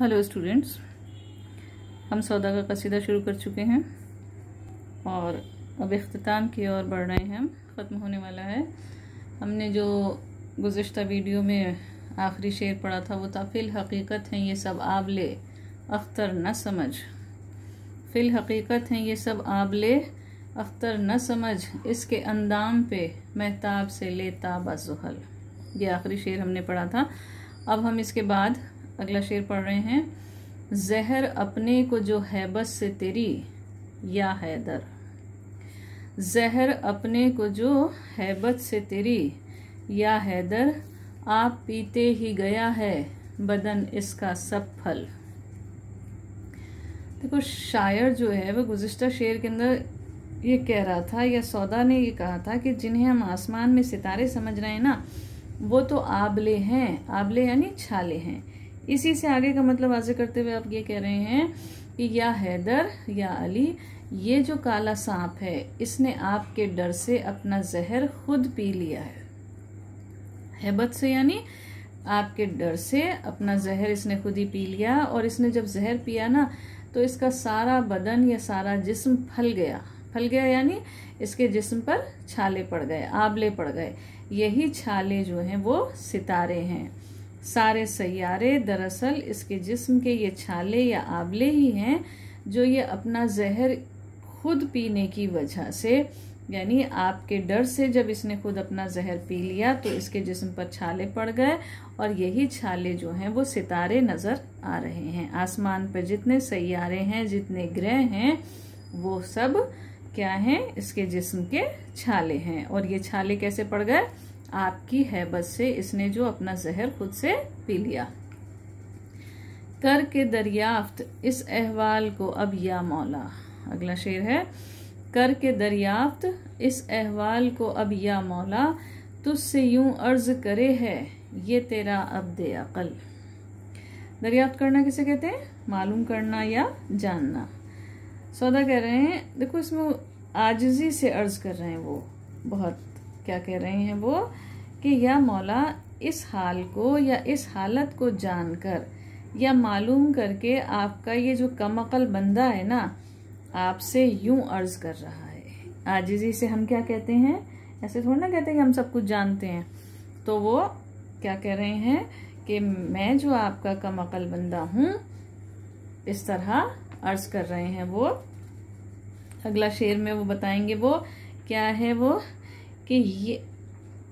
Hello students, हम सौदा का कसीदा शुरू कर चुके हैं और अब इख्तिताम की ओर बढ़ रहे हैं। ख़त्म होने वाला है। हमने जो गुज़िश्ता वीडियो में आखिरी शेर पढ़ा था वो था, फिल हकीकत हैं ये सब आबले अख्तर न समझ। फिल हकीकत हैं ये सब आबले अख्तर न समझ, इसके अंदाम पे महताब से लेता बाजुहल। ये आखिरी शेर हमने पढ़ा था। अब हम इसके बाद अगला शेर पढ़ रहे हैं। जहर अपने को जो हैबत से तेरी या हैदर। जहर अपने को जो हैबत से तेरी या हैदर, आप पीते ही गया है बदन इसका सब फल। देखो, शायर जो है वो गुज़िश्ता शेर के अंदर ये कह रहा था, या सौदा ने ये कहा था कि जिन्हें हम आसमान में सितारे समझ रहे हैं ना, वो तो आबले हैं। आबले यानी छाले हैं। इसी से आगे का मतलब वाज़े करते हुए आप ये कह रहे हैं कि या हैदर या अली, ये जो काला सांप है इसने आपके डर से अपना जहर खुद पी लिया है। हैबत से यानी आपके डर से अपना जहर इसने खुद ही पी लिया, और इसने जब जहर पिया ना तो इसका सारा बदन या सारा जिस्म फल गया। फल गया यानी इसके जिस्म पर छाले पड़ गए, आबले पड़ गए। यही छाले जो हैं वो सितारे हैं। सारे सैयारे दरअसल इसके जिस्म के ये छाले या आबले ही हैं, जो ये अपना जहर खुद पीने की वजह से, यानी आपके डर से जब इसने खुद अपना जहर पी लिया तो इसके जिस्म पर छाले पड़ गए, और यही छाले जो हैं वो सितारे नजर आ रहे हैं। आसमान पर जितने सैयारे हैं, जितने ग्रह हैं, वो सब क्या हैं? इसके जिस्म के छाले हैं। और ये छाले कैसे पड़ गए? आपकी हैबत से, इसने जो अपना जहर खुद से पी लिया। करके दरियाफ्त इस अहवाल को अब या मौला। अगला शेर है, करके दरियाफ्त इस अहवाल को अब या मौला, तुझसे यूं अर्ज करे है ये तेरा अब्दे अकल। दरियाफ्त करना किसे कहते हैं? मालूम करना या जानना। सौदा कह रहे हैं, देखो इसमें आजिजी से अर्ज कर रहे हैं वो, बहुत क्या कह रहे हैं वो, कि या मौला, इस हाल को या इस हालत को जानकर या मालूम करके आपका ये जो कमअकल बंदा है ना, आपसे यूं अर्ज कर रहा है। आजिजी से हम क्या कहते हैं? ऐसे थोड़ा ना कहते हैं कि हम सब कुछ जानते हैं। तो वो क्या कह रहे हैं कि मैं जो आपका कमअकल बंदा हूं, इस तरह अर्ज कर रहे हैं वो। अगला शेर में वो बताएंगे वो क्या है, वो कि ये,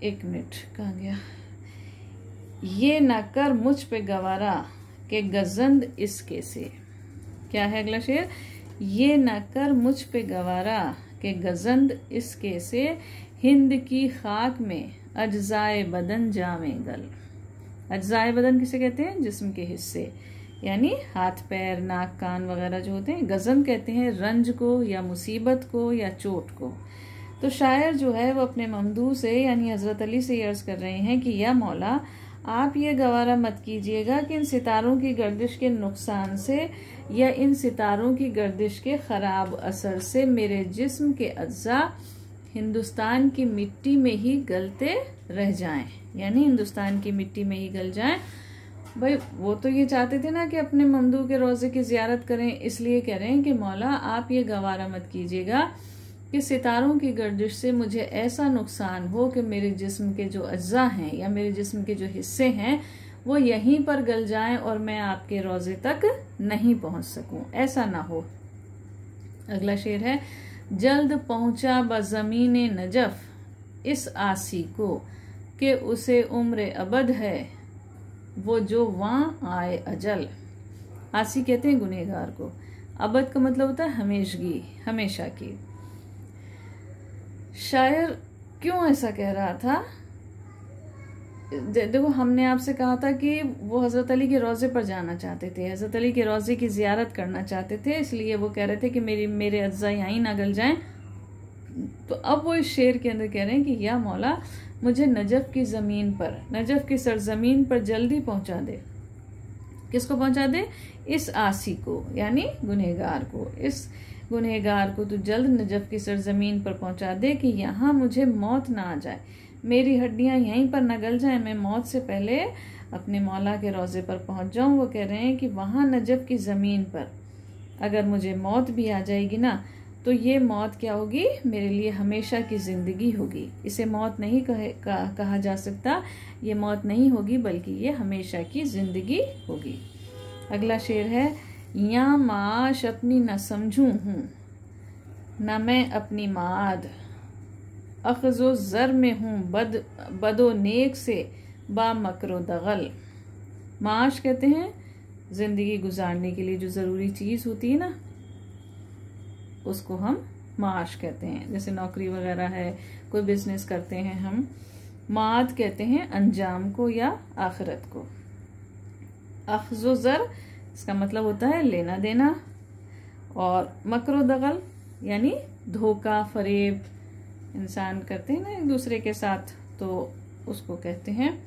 एक मिनट कहाँ गया, ये ना कर मुझ पे गवारा के गजंद इसके से। क्या है अगला शेर? ये ना कर मुझ पे गवारा के गजंद इसके से, हिंद की खाक में अज्जाए बदन जामे गल। अज्जाए बदन किसे कहते हैं? जिस्म के हिस्से, यानी हाथ पैर नाक कान वगैरह जो होते हैं। गजन कहते हैं रंज को या मुसीबत को या चोट को। तो शायर जो है वो अपने ममदू से यानी हजरत अली से अर्ज कर रहे हैं कि या मौला, आप ये गवारा मत कीजिएगा कि इन सितारों की गर्दिश के नुकसान से या इन सितारों की गर्दिश के खराब असर से मेरे जिस्म के अज्जा हिंदुस्तान की मिट्टी में ही गलते रह जाएं, यानी हिंदुस्तान की मिट्टी में ही गल जाएं। भाई वो तो ये चाहते थे ना कि अपने ममदू के रोजे की जियारत करें, इसलिए कह रहे हैं कि मौला आप ये गवारा मत कीजिएगा कि सितारों की गर्दिश से मुझे ऐसा नुकसान हो कि मेरे जिस्म के जो अज्जा हैं या मेरे जिस्म के जो हिस्से हैं वो यहीं पर गल जाएं और मैं आपके रोजे तक नहीं पहुंच सकूं, ऐसा ना हो। अगला शेर है, जल्द पहुंचा बज़मीने नजफ इस आसी को कि उसे उम्र अबद है वो जो वहां आए अजल। आसी कहते हैं गुनहगार को, अबद का मतलब होता है हमेशगी, हमेशा की। शायर क्यों ऐसा कह रहा था? देखो, हमने आपसे कहा था कि वो हजरत अली के रोजे पर जाना चाहते थे, हजरत अली के रोजे की जियारत करना चाहते थे, इसलिए वो कह रहे थे कि मेरे अज्जा यहीं ना गल जाएं। तो अब वो इस शेर के अंदर कह रहे हैं कि या मौला, मुझे नजफ की जमीन पर, नजफ की सरजमीन पर जल्दी पहुंचा दे। किसको पहुंचा दे? इस आसी को, यानी गुनहगार को। इस गुनहगार को तू जल्द नजफ की सरजमीन पर पहुंचा दे कि यहाँ मुझे मौत ना आ जाए, मेरी हड्डियां यहीं पर न गल जाएं, मैं मौत से पहले अपने मौला के रोज़े पर पहुंच जाऊं। वो कह रहे हैं कि वहां नजफ की ज़मीन पर अगर मुझे मौत भी आ जाएगी ना, तो ये मौत क्या होगी, मेरे लिए हमेशा की ज़िंदगी होगी। इसे मौत नहीं कहा जा सकता, ये मौत नहीं होगी बल्कि ये हमेशा की ज़िंदगी होगी। अगला शेर है, या माश अपनी न समझूं हूँ, न मैं अपनी माद, अखज़ो ज़र में हूँ बदो नेक से बा मकरो दगल। माश कहते हैं ज़िंदगी गुजारने के लिए जो ज़रूरी चीज़ होती है ना, उसको हम माश कहते हैं। जैसे नौकरी वगैरह है, कोई बिजनेस करते हैं हम। माद कहते हैं अंजाम को या आखिरत को। अखज़ो ज़र इसका मतलब होता है लेना देना, और मकरो दगल यानी धोखा फरेब इंसान करते हैं ना एक दूसरे के साथ, तो उसको कहते हैं।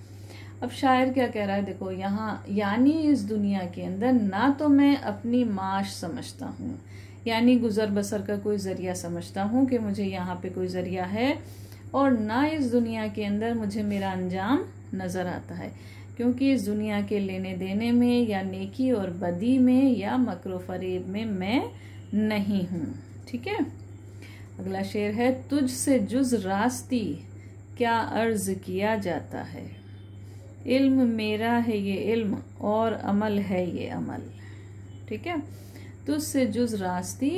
अब शायर क्या कह रहा है, देखो यहाँ, यानी इस दुनिया के अंदर ना तो मैं अपनी माश समझता हूँ, यानी गुजर बसर का कोई जरिया समझता हूँ कि मुझे यहाँ पे कोई जरिया है, और ना इस दुनिया के अंदर मुझे मेरा अंजाम नजर आता है, क्योंकि इस दुनिया के लेने देने में या नेकी और बदी में या मकरो फरेब में मैं नहीं हूँ। ठीक है। अगला शेर है, तुझ से जुज रास्ती क्या अर्ज किया जाता है, इल्म मेरा है ये इल्म और अमल है ये अमल। ठीक है। तुझसे जुज रास्ती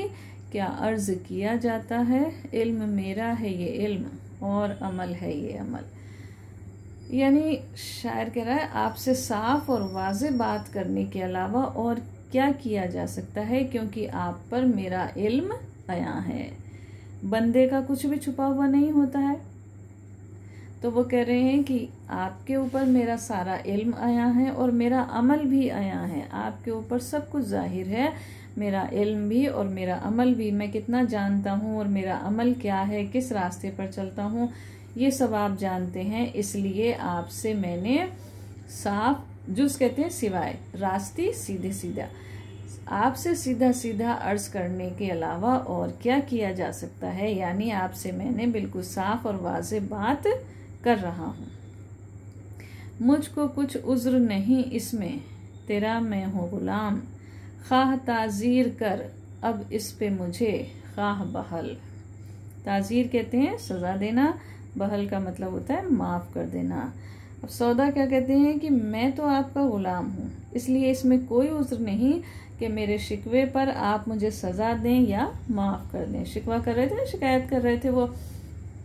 क्या अर्ज किया जाता है, इल्म मेरा है ये इल्म और अमल है ये अमल। यानी शायर कह रहा है, आपसे साफ और वाज़े बात करने के अलावा और क्या किया जा सकता है, क्योंकि आप पर मेरा इल्म आया है। बंदे का कुछ भी छुपा हुआ नहीं होता है। तो वो कह रहे हैं कि आपके ऊपर मेरा सारा इल्म आया है और मेरा अमल भी आया है। आपके ऊपर सब कुछ जाहिर है, मेरा इल्म भी और मेरा अमल भी। मैं कितना जानता हूँ और मेरा अमल क्या है, किस रास्ते पर चलता हूँ, ये सब आप जानते हैं। इसलिए आपसे मैंने साफ, जुज कहते हैं सिवाय, रास्ती सीधे सीधा, आपसे सीधा सीधा अर्ज करने के अलावा और क्या किया जा सकता है, यानी आपसे मैंने बिल्कुल साफ और वाज़े बात कर रहा हूँ। मुझको कुछ उज्र नहीं इसमें, तेरा मैं हूँ गुलाम, खाह ताज़ीर कर अब इस पे मुझे, खाह बहल। ताज़ीर कहते हैं सज़ा देना, बहल का मतलब होता है माफ़ कर देना। अब सौदा क्या कहते हैं कि मैं तो आपका गुलाम हूँ, इसलिए इसमें कोई उज्र नहीं कि मेरे शिकवे पर आप मुझे सज़ा दें या माफ़ कर दें। शिकवा कर रहे थे, शिकायत कर रहे थे, वो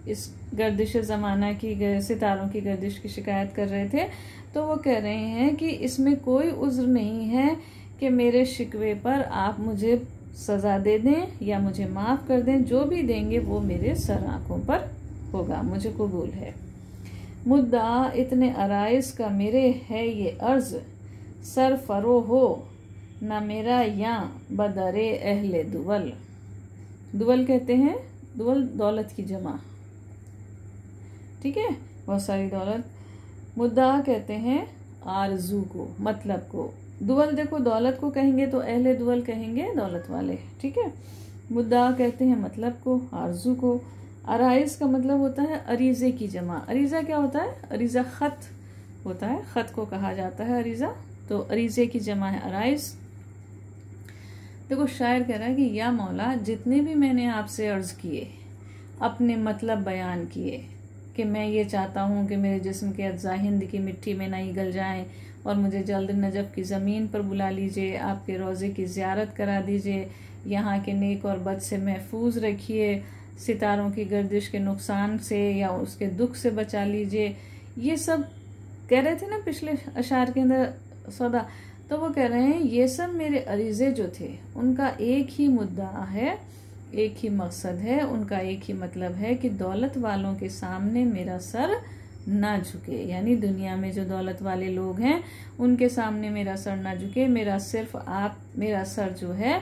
इस गर्दिश ज़माना की, सितारों की गर्दिश की शिकायत कर रहे थे। तो वो कह रहे हैं कि इसमें कोई उज्र नहीं है कि मेरे शिकवे पर आप मुझे सज़ा दे दें या मुझे माफ़ कर दें। जो भी देंगे वो मेरे सर आँखों पर होगा, मुझे कबूल है। मुद्दा इतने अराइज का मेरे है ये अर्ज, सर फरो हो न मेरा या बदरे अहले दुवल। दुवल कहते हैं, दुवल दौलत की जमा। ठीक है, बहुत सारी दौलत। मुद्दा कहते हैं आरजू को, मतलब को। दुवल देखो दौलत को कहेंगे तो अहले दुवल कहेंगे दौलत वाले। ठीक है। मुद्दा कहते हैं मतलब को, आरजू को। अराइज का मतलब होता है अरीजे की जमा। अरीजा क्या होता है, अरीजा खत होता है, खत को कहा जाता है अरीजा, तो अरीजे की जमा है अराइज। देखो शायर कह रहा है कि या मौला, जितने भी मैंने आपसे अर्ज किए, अपने मतलब बयान किए कि मैं ये चाहता हूँ कि मेरे जिस्म के अज्जा हिंद की मिट्टी में नहीं गल जाएं और मुझे जल्द नजफ की ज़मीन पर बुला लीजिए, आपके रोज़े की ज़ियारत करा दीजिए, यहाँ के नेक और बद से महफूज रखिए, सितारों की गर्दिश के नुकसान से या उसके दुख से बचा लीजिए। ये सब कह रहे थे ना पिछले अशार के अंदर सौदा। तो वो कह रहे हैं ये सब मेरे अरीज़े जो थे उनका एक ही मुद्दा है, एक ही मकसद है, उनका एक ही मतलब है कि दौलत वालों के सामने मेरा सर ना झुके। यानी दुनिया में जो दौलत वाले लोग हैं उनके सामने मेरा सर ना झुके। मेरा सर जो है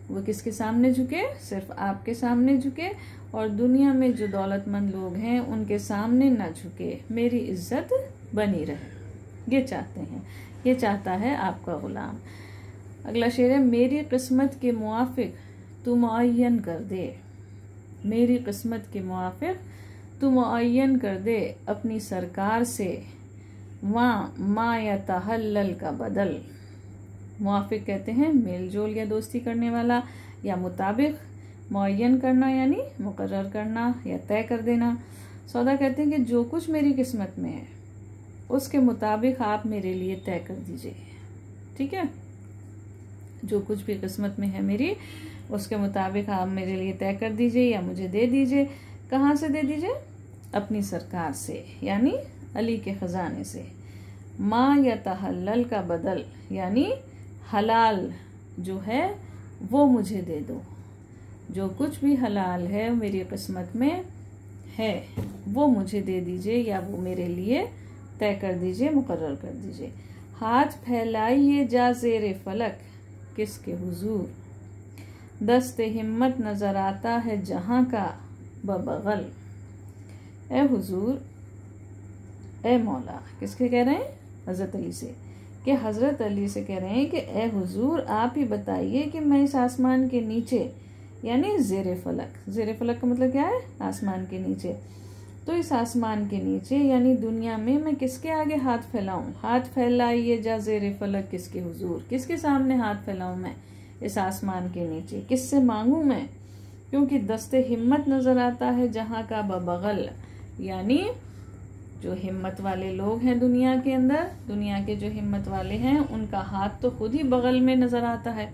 वो किसके सामने झुके, सिर्फ आपके सामने झुके, और दुनिया में जो दौलतमंद लोग हैं उनके सामने ना झुके, मेरी इज्जत बनी रहे। ये चाहते हैं, ये चाहता है आपका गुलाम। अगला शेर है, मेरी किस्मत के मुआफिक तू मुअय्यन कर दे, मेरी किस्मत के मुआफिक तू मुअय्यन कर दे अपनी सरकार से वहाँ मा यतहल्लल का बदल, मुआफिक कहते हैं मेल जोल या दोस्ती करने वाला, या मुताबिक मुअय्यन करना यानी मुकर्रर करना या तय कर देना। सौदा कहते हैं कि जो कुछ मेरी किस्मत में है उसके मुताबिक आप मेरे लिए तय कर दीजिए। ठीक है, जो कुछ भी किस्मत में है मेरी उसके मुताबिक आप मेरे लिए तय कर दीजिए या मुझे दे दीजिए। कहाँ से दे दीजिए? अपनी सरकार से यानी अली के खजाने से। मा यतहल्लल का बदल यानी हलाल जो है वो मुझे दे दो, जो कुछ भी हलाल है मेरी किस्मत में है वो मुझे दे दीजिए या वो मेरे लिए तय कर दीजिए, मुकर्रर कर दीजिए। हाथ फैलाइए जा ज़ेरे फलक किसके हुजूर, दस्ते हिम्मत नजर आता है जहां का बबगल। ए हुजूर, ए मौला, किसके कह रहे हैं? हजरत अली से, कि हजरत अली से कह रहे हैं कि ए हुजूर आप ही बताइए कि मैं इस आसमान के नीचे यानी ज़ेरे फलक, ज़ेरे फलक का मतलब क्या है? आसमान के नीचे। तो इस आसमान के नीचे यानी दुनिया में मैं किसके आगे हाथ फैलाऊं? हाथ फैलाइए जा ज़ेरे फलक किसके हुजूर, किसके सामने हाथ फैलाऊं मैं इस आसमान के नीचे? किससे मांगू मैं? क्योंकि दस्ते हिम्मत नजर आता है जहां का बबगल, यानी जो हिम्मत वाले लोग हैं दुनिया के अंदर, दुनिया के जो हिम्मत वाले हैं उनका हाथ तो खुद ही बगल में नजर आता है,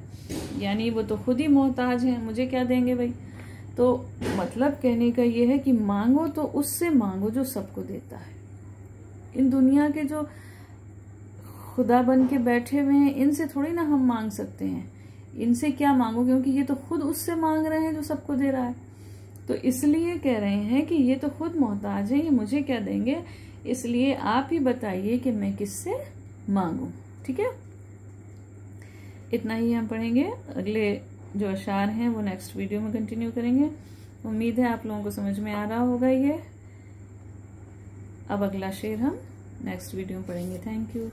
यानी वो तो खुद ही मोहताज हैं, मुझे क्या देंगे भाई। तो मतलब कहने का ये है कि मांगो तो उससे मांगो जो सबको देता है। इन दुनिया के जो खुदा बन के बैठे हुए हैं इनसे थोड़ी ना हम मांग सकते हैं। इनसे क्या मांगो, क्योंकि ये तो खुद उससे मांग रहे हैं जो सबको दे रहा है। तो इसलिए कह रहे हैं कि ये तो खुद मोहताज है, ये मुझे क्या देंगे, इसलिए आप ही बताइए कि मैं किससे मांगू। ठीक है, इतना ही हम पढ़ेंगे। अगले जो अशार हैं वो नेक्स्ट वीडियो में कंटिन्यू करेंगे। उम्मीद है आप लोगों को समझ में आ रहा होगा ये। अब अगला शेर हम नेक्स्ट वीडियो में पढ़ेंगे। Thank you.